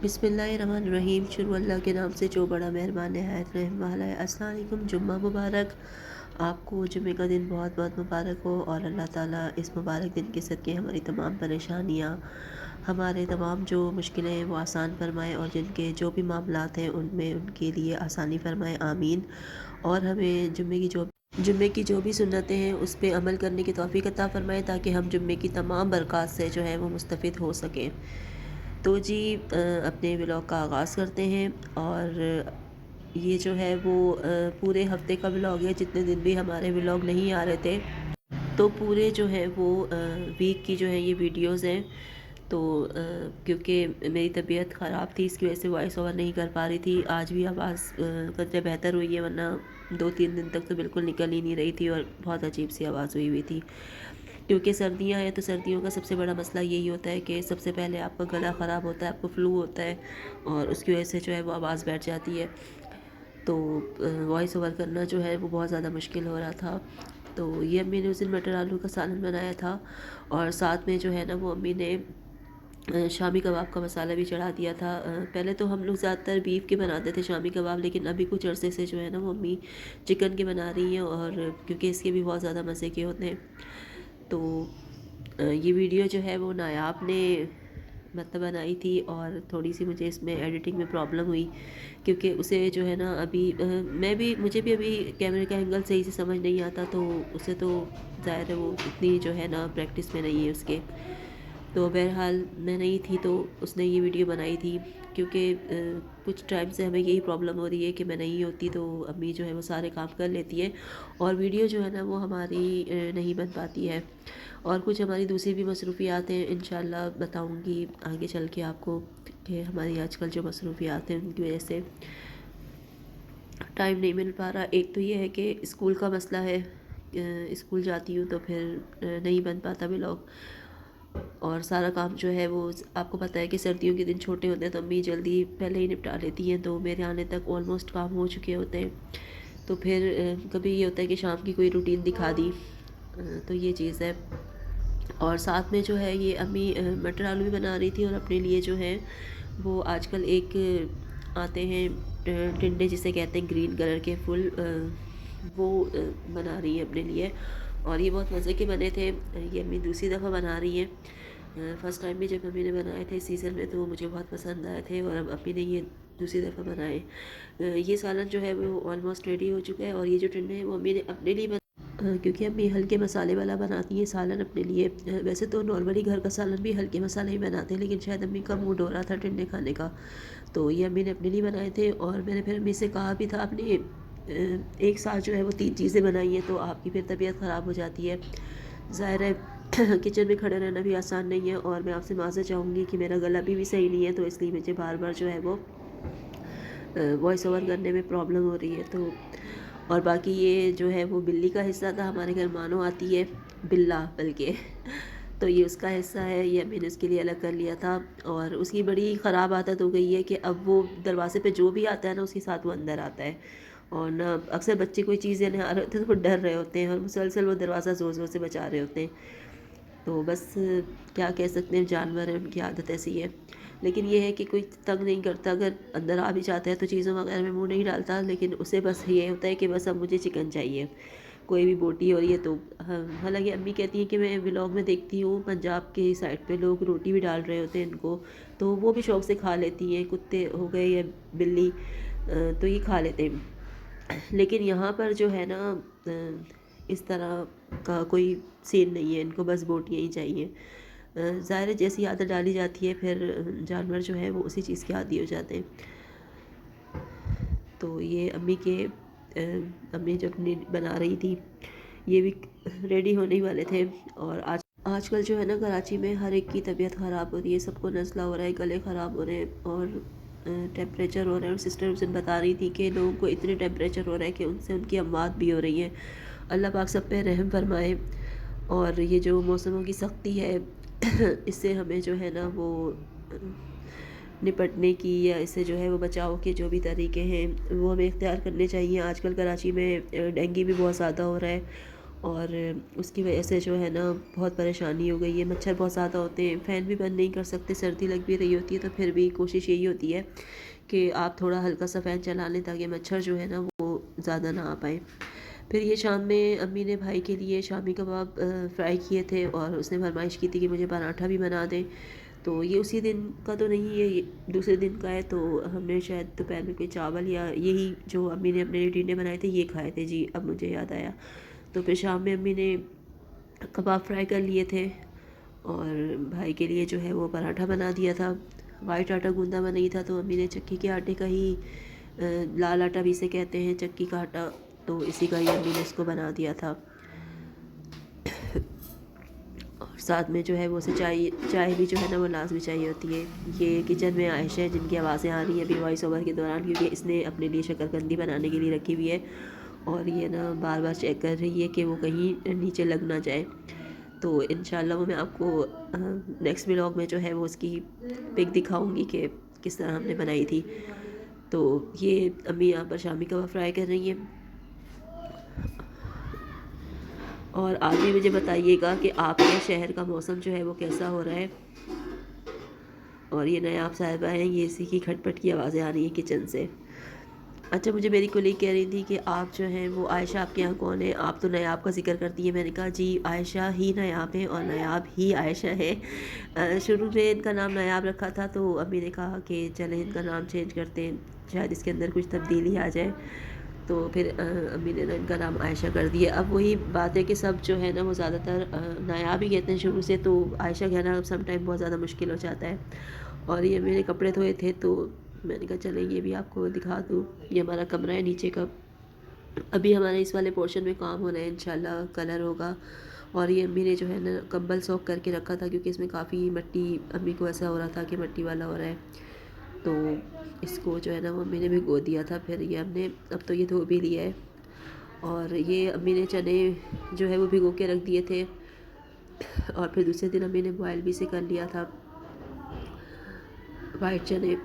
بسم اللہ الرحمن الرحیم۔ شروع اللہ کے نام سے جو بڑا مہربان نہایت رحم والا ہے۔ السلام علیکم۔ جمعہ مبارک، آپ کو جمعے کا دن بہت بہت مبارک ہو، اور اللہ تعالیٰ اس مبارک دن کے صدقے ہماری تمام پریشانیاں، ہمارے تمام جو مشکلیں ہیں وہ آسان فرمائے، اور جن کے جو بھی معاملات ہیں ان میں ان کے لیے آسانی فرمائے، آمین۔ اور ہمیں جمعے کی جو بھی سنتیں ہیں اس پہ عمل کرنے کی توفیق عطا فرمائے، تاکہ ہم جمعے کی تمام برکات سے جو ہے وہ مستفید ہو سکیں۔ تو جی اپنے ولاگ کا آغاز کرتے ہیں، اور یہ جو ہے وہ پورے ہفتے کا ولاگ ہے۔ جتنے دن بھی ہمارے ولاگ نہیں آ رہے تھے تو پورے جو ہے وہ ویک کی جو ہے یہ ویڈیوز ہیں۔ تو کیونکہ میری طبیعت خراب تھی، اس کی وجہ سے وائس اوور نہیں کر پا رہی تھی۔ آج بھی آواز قدرے بہتر ہوئی ہے، ورنہ 2-3 دن تک تو بالکل نکل ہی نہیں رہی تھی، اور بہت عجیب سی آواز ہوئی تھی۔ کیونکہ سردیاں ہیں تو سردیوں کا سب سے بڑا مسئلہ یہی ہوتا ہے کہ سب سے پہلے آپ کا گلا خراب ہوتا ہے، آپ کو فلو ہوتا ہے، اور اس کی وجہ سے جو ہے وہ آواز بیٹھ جاتی ہے۔ تو وائس اوور کرنا جو ہے وہ بہت زیادہ مشکل ہو رہا تھا۔ تو یہ امی نے اس دن مٹر آلو کا سالن بنایا تھا، اور ساتھ میں جو ہے نا وہ امی نے شامی کباب کا مسالہ بھی چڑھا دیا تھا۔ پہلے تو ہم لوگ زیادہ تر بیف کے بناتے تھے شامی کباب، لیکن ابھی کچھ عرصے سے جو ہے نا وہ امی چکن کے بنا رہی ہیں، اور کیونکہ اس کے بھی بہت زیادہ مزے کے ہوتے ہیں۔ تو یہ ویڈیو جو ہے وہ نایاب نے مطلب بنائی تھی، اور تھوڑی سی مجھے اس میں ایڈیٹنگ میں پرابلم ہوئی، کیونکہ اسے جو ہے نا ابھی مجھے بھی ابھی کیمرے کا اینگل صحیح سے سمجھ نہیں آتا، تو اسے تو ظاہر ہے وہ اتنی جو ہے نا پریکٹس میں نہیں ہے اس کے۔ تو بہرحال میں نہیں تھی تو اس نے یہ ویڈیو بنائی تھی، کیونکہ کچھ ٹائم سے ہمیں یہی پرابلم ہو رہی ہے کہ میں نہیں ہوتی تو امی جو ہے وہ سارے کام کر لیتی ہے، اور ویڈیو جو ہے نا وہ ہماری نہیں بن پاتی ہے۔ اور کچھ ہماری دوسری بھی مصروفیات ہیں، انشاءاللہ بتاؤں گی آگے چل کے آپ کو کہ ہماری آج کل جو مصروفیات ہیں ان کی وجہ سے ٹائم نہیں مل پا رہا۔ ایک تو یہ ہے کہ اسکول کا مسئلہ ہے، اسکول جاتی ہوں تو پھر نہیں بن پاتا ولاگ، اور سارا کام جو ہے وہ آپ کو پتہ ہے کہ سردیوں کے دن چھوٹے ہوتے ہیں تو امی جلدی پہلے ہی نپٹا لیتی ہیں، تو میرے آنے تک آلموسٹ کام ہو چکے ہوتے ہیں۔ تو پھر کبھی یہ ہوتا ہے کہ شام کی کوئی روٹین دکھا دی، تو یہ چیز ہے۔ اور ساتھ میں جو ہے یہ امی مٹر آلو بھی بنا رہی تھی، اور اپنے لیے جو ہے وہ آج کل ایک آتے ہیں ٹنڈے جسے کہتے ہیں گرین کلر کے پھول، وہ بنا رہی ہے اپنے لیے، اور یہ بہت مزے کے بنے تھے۔ یہ امی دوسری دفعہ بنا رہی ہیں، فرسٹ ٹائم بھی جب امی نے بنائے تھے اس سیزن میں تو مجھے بہت پسند آئے تھے، اور اب امی نے یہ دوسری دفعہ بنائے۔ یہ سالن جو ہے وہ آلموسٹ ریڈی ہو چکا ہے، اور یہ جو ٹنڈے ہیں وہ امی نے اپنے لیے کیونکہ امی ہلکے مسالے والا بناتی ہیں سالن اپنے لیے۔ ویسے تو نارملی گھر کا سالن بھی ہلکے مسالے ہی بناتے ہیں، لیکن شاید امی کا موڈ ہو رہا تھا ٹنڈے کھانے کا، تو یہ امی نے اپنے لیے بنائے تھے۔ اور میں نے پھر امی سے کہا بھی تھا، آپ نے ایک ساتھ جو ہے وہ 3 چیزیں بنائی ہیں تو آپ کی پھر طبیعت خراب ہو جاتی ہے۔ ظاہر ہے کچن میں کھڑے رہنا بھی آسان نہیں ہے، اور میں آپ سے معذرت چاہوں گی کہ میرا گلا بھی صحیح نہیں ہے، تو اس لیے مجھے بار بار جو ہے وہ وائس اوور کرنے میں پرابلم ہو رہی ہے۔ تو اور باقی یہ جو ہے وہ بلی کا حصہ تھا، ہمارے گھر مانو آتی ہے بلا بلکہ، تو یہ اس کا حصہ ہے، یہ میں نے اس کے لیے الگ کر لیا تھا۔ اور اس کی بڑی خراب عادت ہو گئی ہے کہ اب وہ دروازے پہ جو بھی آتا ہے نا اس کے ساتھ وہ اندر آتا ہے، اور نہ اکثر بچے کوئی چیز لینے آ رہے ہوتے ہیں تو وہ ڈر رہے ہوتے ہیں، اور مسلسل وہ دروازہ زور زور سے بجا رہے ہوتے ہیں۔ تو بس کیا کہہ سکتے ہیں، جانور ہیں ان کی عادت ایسی ہے۔ لیکن یہ ہے کہ کوئی تنگ نہیں کرتا، اگر اندر آ بھی جاتا ہے تو چیزوں وغیرہ میں منہ نہیں ڈالتا، لیکن اسے بس یہ ہوتا ہے کہ بس اب مجھے چکن چاہیے، کوئی بھی بوٹی ہو رہی ہے تو۔ حالانکہ امی کہتی ہیں کہ میں ولاگ میں دیکھتی ہوں پنجاب کے سائڈ پہ لوگ روٹی بھی ڈال رہے ہوتے ہیں ان کو، تو وہ بھی شوق سے کھا لیتی ہیں، کتے ہو گئے یا بلی تو یہ کھا لیتے ہیں۔ لیکن یہاں پر جو ہے نا اس طرح کا کوئی سین نہیں ہے، ان کو بس بوٹیاں ہی چاہیے۔ ظاہر ہے جیسی عادت ڈالی جاتی ہے پھر جانور جو ہے وہ اسی چیز کے عادی ہو جاتے ہیں۔ تو یہ امی جو اپنی بنا رہی تھی یہ بھی ریڈی ہونے ہی والے تھے۔ اور آج کل جو ہے نا کراچی میں ہر ایک کی طبیعت خراب ہو رہی ہے، سب کو نزلہ ہو رہا ہے، گلے خراب ہو رہے ہیں، اور ٹیمپریچر ہو رہا ہے۔ اور سسٹر اس دن بتا رہی تھی کہ لوگوں کو اتنے ٹیمپریچر ہو رہا ہے کہ ان سے ان کی اموات بھی ہو رہی ہیں۔ اللہ پاک سب پہ رحم فرمائے، اور یہ جو موسموں کی سختی ہے اس سے ہمیں جو ہے نا وہ نپٹنے کی، یا اس سے جو ہے وہ بچاؤ کے جو بھی طریقے ہیں وہ ہمیں اختیار کرنے چاہیے۔ آج کل کراچی میں ڈینگی بھی بہت زیادہ ہو رہا ہے، اور اس کی وجہ سے جو ہے نا بہت پریشانی ہو گئی ہے، مچھر بہت زیادہ ہوتے ہیں، فین بھی بند نہیں کر سکتے، سردی لگ بھی رہی ہوتی ہے تو پھر بھی کوشش یہی ہوتی ہے کہ آپ تھوڑا ہلکا سا فین چلا لیں تاکہ مچھر جو ہے نا وہ زیادہ نہ آ پائیں۔ پھر یہ شام میں امی نے بھائی کے لیے شامی کباب فرائی کیے تھے اور اس نے فرمائش کی تھی کہ مجھے پراٹھا بھی بنا دیں، تو یہ اسی دن کا تو نہیں ہے، یہ دوسرے دن کا ہے، تو ہم نے شاید دوپہر میں کوئی چاول یا یہی جو امی نے اپنے لیے ٹینڈے بنائے تھے یہ کھائے تھے جی، اب مجھے یاد آیا۔ تو پھر شام میں امی نے کباب فرائی کر لیے تھے اور بھائی کے لیے جو ہے وہ پراٹھا بنا دیا تھا۔ وائٹ آٹا گوندا ہوا نہیں تھا تو امی نے چکی کے آٹے کا ہی لال آٹا بھی اسے کہتے ہیں، چکی کا آٹا، تو اسی کا ہی امی نے اس کو بنا دیا تھا۔ اور ساتھ میں جو ہے وہ اسے چائے بھی جو ہے نا وہ لازمی چاہیے ہوتی ہے۔ یہ کچن میں عائشہ ہے جن کی آوازیں آ رہی ہیں ابھی وائس اوور کے دوران، کیونکہ اس نے اپنے لیے شکرکندی بنانے کے لیے رکھی ہوئی ہے اور یہ نا بار بار چیک کر رہی ہے کہ وہ کہیں نیچے لگ نہ جائے۔ تو انشاءاللہ وہ میں آپ کو نیکسٹ ولاگ میں جو ہے وہ اس کی پک دکھاؤں گی کہ کس طرح ہم نے بنائی تھی۔ تو یہ امی یہاں پر شامی کباب فرائی کر رہی ہیں۔ اور آپ بھی مجھے بتائیے گا کہ آپ کے شہر کا موسم جو ہے وہ کیسا ہو رہا ہے۔ اور یہ نئے آپ صاحبہ ہیں، یہ اسی کی کھٹ پٹ کی آوازیں آ رہی ہیں کچن سے۔ اچھا، مجھے میری کولیگ کہہ رہی تھی کہ آپ جو ہیں وہ عائشہ آپ کے یہاں کون ہے، آپ تو نیاب کا ذکر کرتی ہیں۔ میں نے کہا جی عائشہ ہی نیاب ہے اور نیاب ہی عائشہ ہے۔ شروع میں ان کا نام نیاب رکھا تھا تو امی نے کہا کہ چلیں ان کا نام چینج کرتے ہیں، شاید اس کے اندر کچھ تبدیلی آ جائے، تو پھر امی نے ان کا نام عائشہ کر دیا۔ اب وہی بات ہے کہ سب جو ہے نا وہ زیادہ تر نیاب ہی کہتے ہیں شروع سے، تو عائشہ کہنا سم ٹائم بہت زیادہ مشکل ہو جاتا ہے۔ اور یہ میرے کپڑے دھوئے تھے تو میں نے کہا چلیں یہ بھی آپ کو دکھا دوں۔ یہ ہمارا کمرہ ہے نیچے کا، ابھی ہمارے اس والے پورشن میں کام ہو رہا ہے، انشاءاللہ کلر ہوگا۔ اور یہ امی نے جو ہے نا کمبل سوک کر کے رکھا تھا کیونکہ اس میں کافی مٹی، امی کو ایسا ہو رہا تھا کہ مٹی والا ہو رہا ہے، تو اس کو جو ہے نا وہ امی نے بھگو دیا تھا، پھر یہ ہم نے اب تو یہ دھو بھی لیا ہے۔ اور یہ امی نے چنے جو ہے وہ بھگو کے رکھ دیے تھے اور پھر دوسرے دن امی نے بوائل بھی سے کر لیا تھا وائٹ چنے۔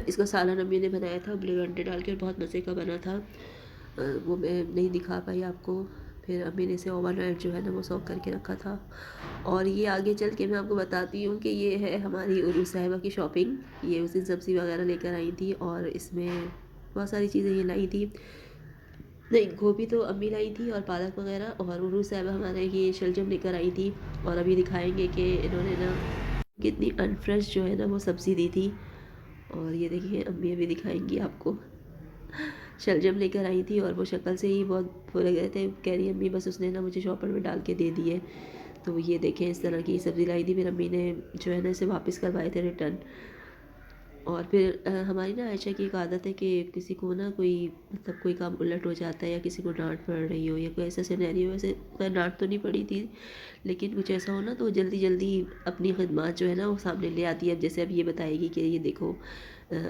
اس کا سالن امی نے بنایا تھا بلیک انڈے ڈال کے، بہت مزے کا بنا تھا، وہ میں نہیں دکھا پائی آپ کو۔ پھر امی نے اسے اوور نائٹ جو ہے نا وہ سوک کر کے رکھا تھا۔ اور یہ آگے چل کے میں آپ کو بتاتی ہوں کہ یہ ہے ہماری عروس صاحبہ کی شاپنگ۔ یہ اس دن سبزی وغیرہ لے کر آئی تھی اور اس میں بہت ساری چیزیں یہ لائی تھی، نہیں گوبھی تو امی لائی تھی اور پالک وغیرہ، اور عروس صاحبہ ہمارے یہ شلجم لے کر آئی تھی۔ اور ابھی دکھائیں گے کہ انہوں نے نا کتنی انفریش جو ہے نا وہ سبزی دی تھی۔ اور یہ دیکھیے امی ابھی دکھائیں گی آپ کو، شلجم لے کر آئی تھی اور وہ شکل سے ہی بہت بھول گئے تھے، کہہ رہی امی بس اس نے نا مجھے شاپر میں ڈال کے دے دی ہے۔ تو یہ دیکھیں اس طرح کی سبزی لائی تھی، پھر امی نے جو ہے نا اسے واپس کروائے تھے ریٹرن۔ اور پھر ہماری نا عائشہ کی ایک عادت ہے کہ کسی کو نا کوئی مطلب کوئی کام الٹ ہو جاتا ہے یا کسی کو ڈانٹ پڑ رہی ہو یا کوئی ایسا سینیریو، ویسے ڈانٹ تو نہیں پڑی تھی لیکن کچھ ایسا ہو نا تو جلدی جلدی اپنی خدمات جو ہے نا وہ سامنے لے آتی ہے۔ اب جیسے اب یہ بتائے گی کہ یہ دیکھو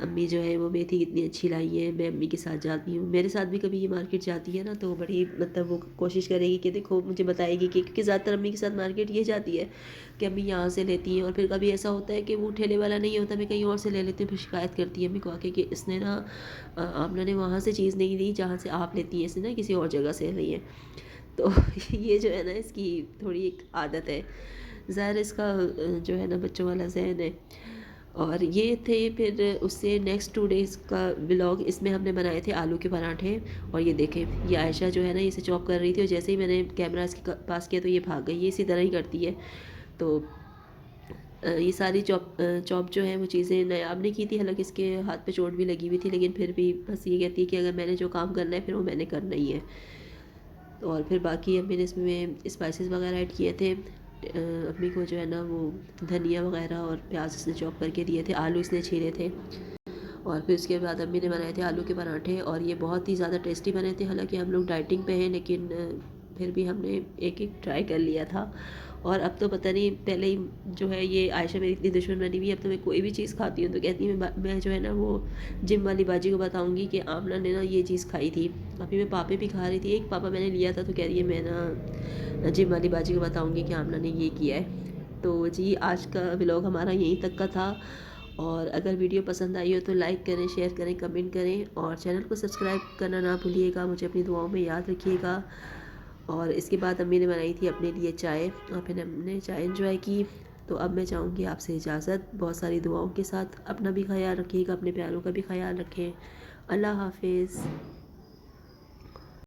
امی جو ہے وہ میتھی کتنی اچھی لائی ہے، میں امی کے ساتھ جاتی ہوں، میرے ساتھ بھی کبھی یہ مارکیٹ جاتی ہے نا تو بڑی مطلب وہ کوشش کرے گی کہ دیکھو مجھے بتائے گی کہ کیونکہ زیادہ تر امی کے ساتھ مارکیٹ یہ جاتی ہے کہ امی یہاں سے لیتی ہیں، اور پھر کبھی ایسا ہوتا ہے کہ وہ ٹھیلے والا نہیں ہوتا، میں کہیں اور سے لے لیتی ہوں، پھر شکایت کرتی ہے امی کو آ کے کہ اس نے نا آمنہ نے وہاں سے چیز نہیں لی جہاں سے آپ لیتی ہیں، اس نے نا کسی اور جگہ سے لی ہے۔ تو یہ جو ہے نا اس کی تھوڑی ایک عادت ہے، ظاہر اس کا جو ہے نا بچوں والا ذہن ہے۔ اور یہ تھے پھر اس سے نیکسٹ 2 ڈیز کا ولاگ، اس میں ہم نے بنائے تھے آلو کے پراٹھے۔ اور یہ دیکھیں یہ عائشہ جو ہے نا اسے چاپ کر رہی تھی اور جیسے ہی میں نے کیمرہ اس کے پاس کیا تو یہ بھاگ گئی، یہ اسی طرح ہی کرتی ہے۔ تو یہ ساری چاپ جو ہیں وہ چیزیں نیاب نے کی تھی، حالانکہ اس کے ہاتھ پہ چوٹ بھی لگی ہوئی تھی، لیکن پھر بھی بس یہ کہتی ہے کہ اگر میں نے جو کام کرنا ہے پھر وہ میں نے کرنا ہی ہے۔ اور پھر باقی امی نے اس میں اسپائسز وغیرہ ایڈ کیے تھے، امی کو جو ہے نا وہ دھنیا وغیرہ اور پیاز اس نے چاپ کر کے دیے تھے، آلو اس نے چھیلے تھے۔ اور پھر اس کے بعد امی نے بنائے تھے آلو کے پراٹھے اور یہ بہت ہی زیادہ ٹیسٹی بنے تھے، حالانکہ ہم لوگ ڈائٹنگ پہ ہیں لیکن پھر بھی ہم نے ایک ایک ٹرائی کر لیا تھا۔ اور اب تو پتہ نہیں پہلے ہی جو ہے یہ عائشہ میری اتنی دشمن بنی ہوئی ہے، اب تو میں کوئی بھی چیز کھاتی ہوں تو کہتی ہوں میں جو ہے نا وہ جم والی باجی کو بتاؤں گی کہ آمنہ نے نا یہ چیز کھائی تھی۔ ابھی میں پاپے بھی کھا رہی تھی، ایک پاپا میں نے لیا تھا تو کہہ رہی ہے میں نا جم والی باجی کو بتاؤں گی کہ آمنہ نے یہ کیا ہے۔ تو جی آج کا ولاگ ہمارا یہیں تک کا تھا، اور اگر ویڈیو پسند آئی ہو تو لائک کریں، شیئر کریں، کمنٹ کریں اور چینل کو سبسکرائب کرنا نہ بھولیے گا، مجھے اپنی دعاؤں میں یاد رکھیے گا۔ اور اس کے بعد امی نے بنائی تھی اپنے لیے چائے، اور پھر ہم نے چائے انجوائے کی۔ تو اب میں چاہوں گی آپ سے اجازت، بہت ساری دعاؤں کے ساتھ۔ اپنا بھی خیال رکھیے گا، اپنے پیاروں کا بھی خیال رکھیں۔ اللہ حافظ۔